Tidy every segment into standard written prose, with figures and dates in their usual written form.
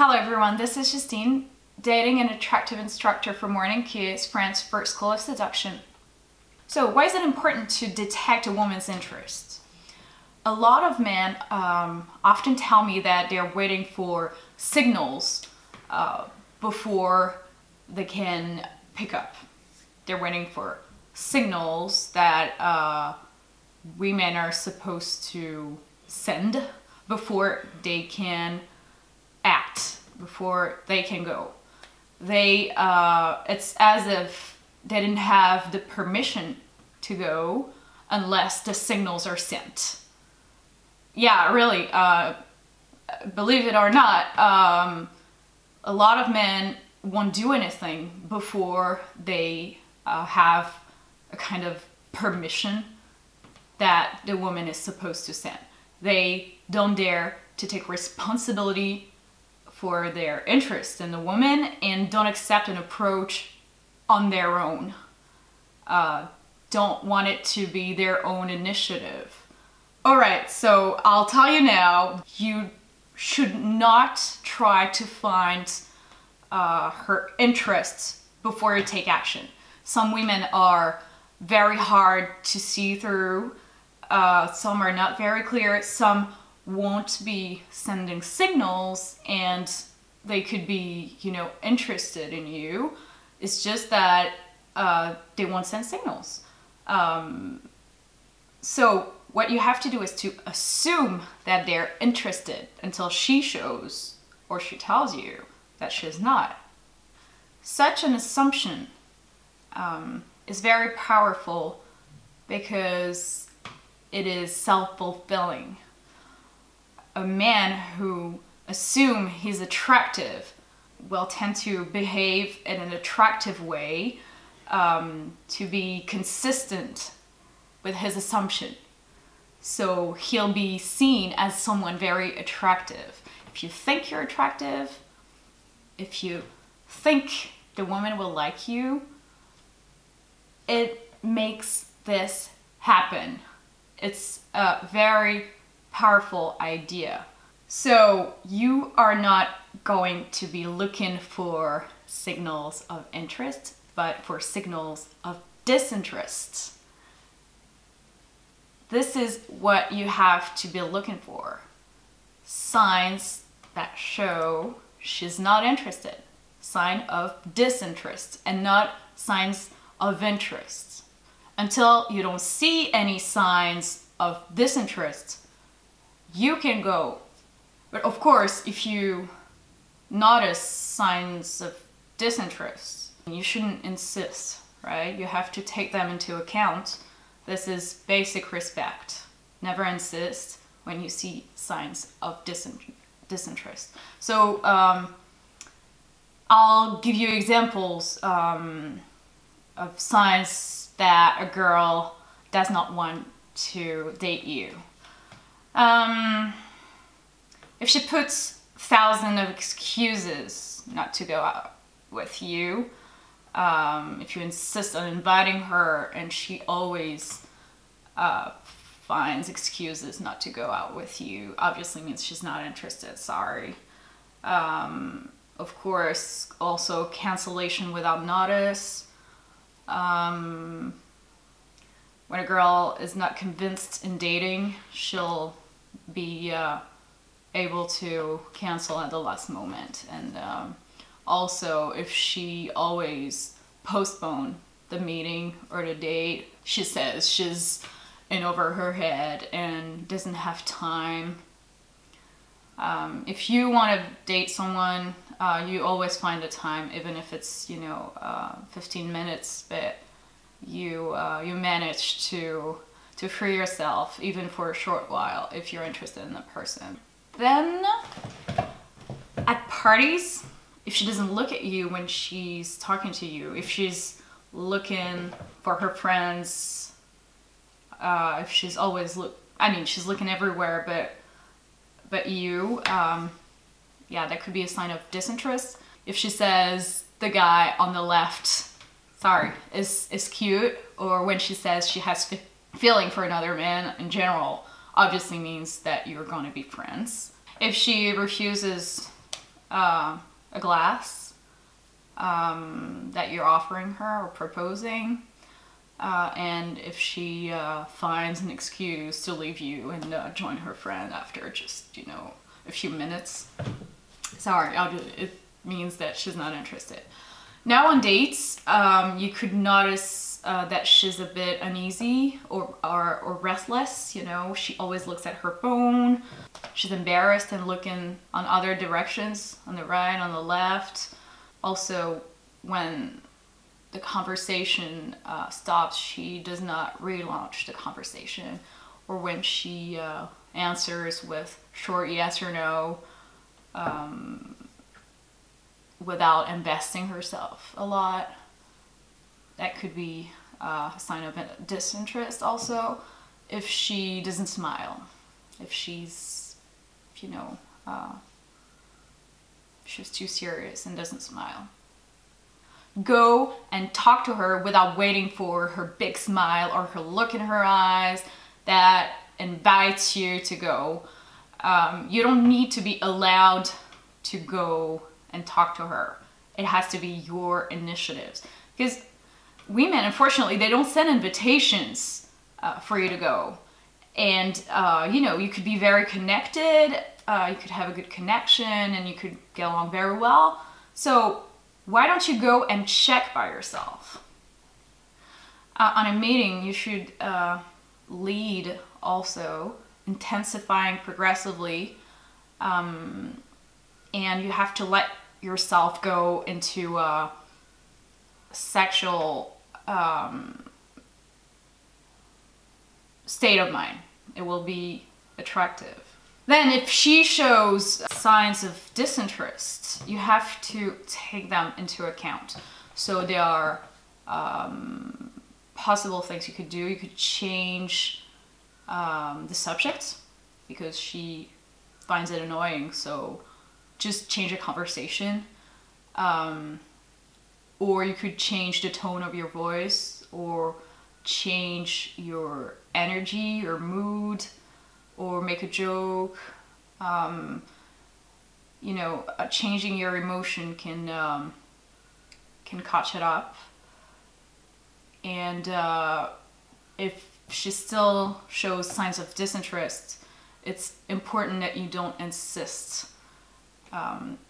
Hello everyone, this is Justine, dating and attractive instructor for Morning Kiss, France's first school of seduction. So why is it important to detect a woman's interest? A lot of men often tell me that they're waiting for signals before they can pick up. They're waiting for signals that women are supposed to send before they can act, before they can go. It's as if they didn't have the permission to go unless the signals are sent. Yeah, really, believe it or not, a lot of men won't do anything before they have a kind of permission that the woman is supposed to send. They don't dare to take responsibility for their interest in the woman and don't accept an approach on their own. Don't want it to be their own initiative. Alright, so I'll tell you now, you should not try to find her interests before you take action. Some women are very hard to see through, some are not very clear, some won't be sending signals and they could be, interested in you. It's just that they won't send signals. So what you have to do is to assume that they're interested until she shows or she tells you that she's not. Such an assumption is very powerful because it is self-fulfilling. A man who assumes he's attractive will tend to behave in an attractive way to be consistent with his assumption. So he'll be seen as someone very attractive. If you think you're attractive, if you think the woman will like you, it makes this happen. It's a very powerful idea. So you are not going to be looking for signals of interest, but for signals of disinterest. This is what you have to be looking for. Signs that show she's not interested. Sign of disinterest and not signs of interest. Until you don't see any signs of disinterest, you can go. But of course, if you notice signs of disinterest, you shouldn't insist, right? You have to take them into account. This is basic respect. Never insist when you see signs of disinterest. So I'll give you examples of signs that a girl does not want to date you. If she puts thousands of excuses not to go out with you, if you insist on inviting her and she always finds excuses not to go out with you, obviously means she's not interested, sorry. Of course, also cancellation without notice. When a girl is not convinced in dating, she'll be able to cancel at the last moment. And also, if she always postpones the meeting or the date, she says she's in over her head and doesn't have time. If you want to date someone, you always find a time, even if it's 15 minutes, but you manage to free yourself even for a short while if you're interested in the person. Then at parties, if she doesn't look at you when she's talking to you, if she's looking for her friends, if she's always she's looking everywhere but you, yeah, that could be a sign of disinterest. If she says the guy on the left, sorry, is cute, or when she says she has feeling for another man in general, obviously means that you're going to be friends. If she refuses a glass that you're offering her or proposing. And if she finds an excuse to leave you and join her friend after just, you know, a few minutes, sorry, it means that she's not interested. Now on dates, you could notice that she's a bit uneasy or restless. You know, she always looks at her phone. She's embarrassed and looking on other directions, on the right, on the left. Also, when the conversation stops, she does not relaunch the conversation, or when she answers with short yes or no without investing herself a lot. That could be a sign of disinterest. Also, if she doesn't smile, if she's, you know, she's too serious and doesn't smile. Go and talk to her without waiting for her big smile or her look in her eyes that invites you to go. You don't need to be allowed to go and talk to her. It has to be your initiatives. Because women, unfortunately, they don't send invitations for you to go. And, you know, you could be very connected, you could have a good connection, and you could get along very well. So why don't you go and check by yourself? On a meeting, you should lead also, intensifying progressively, and you have to let yourself go into a sexual state of mind. It will be attractive. Then if she shows signs of disinterest, you have to take them into account. So there are possible things you could do. You could change the subject because she finds it annoying, so just change the conversation. Or you could change the tone of your voice, or change your energy, your mood, or make a joke. You know, changing your emotion can catch it up. And if she still shows signs of disinterest, it's important that you don't insist.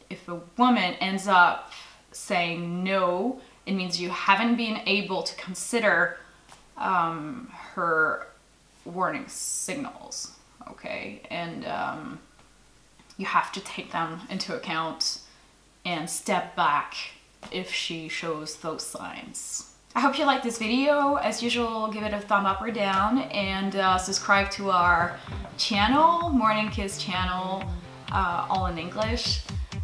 If a woman ends up saying no, it means you haven't been able to consider her warning signals, okay? And you have to take them into account and step back if she shows those signs. I hope you liked this video. As usual, give it a thumb up or down, and subscribe to our channel, Morning Kiss channel, all in English.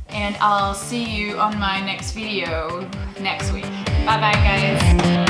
And I'll see you on my next video next week. Bye bye, guys.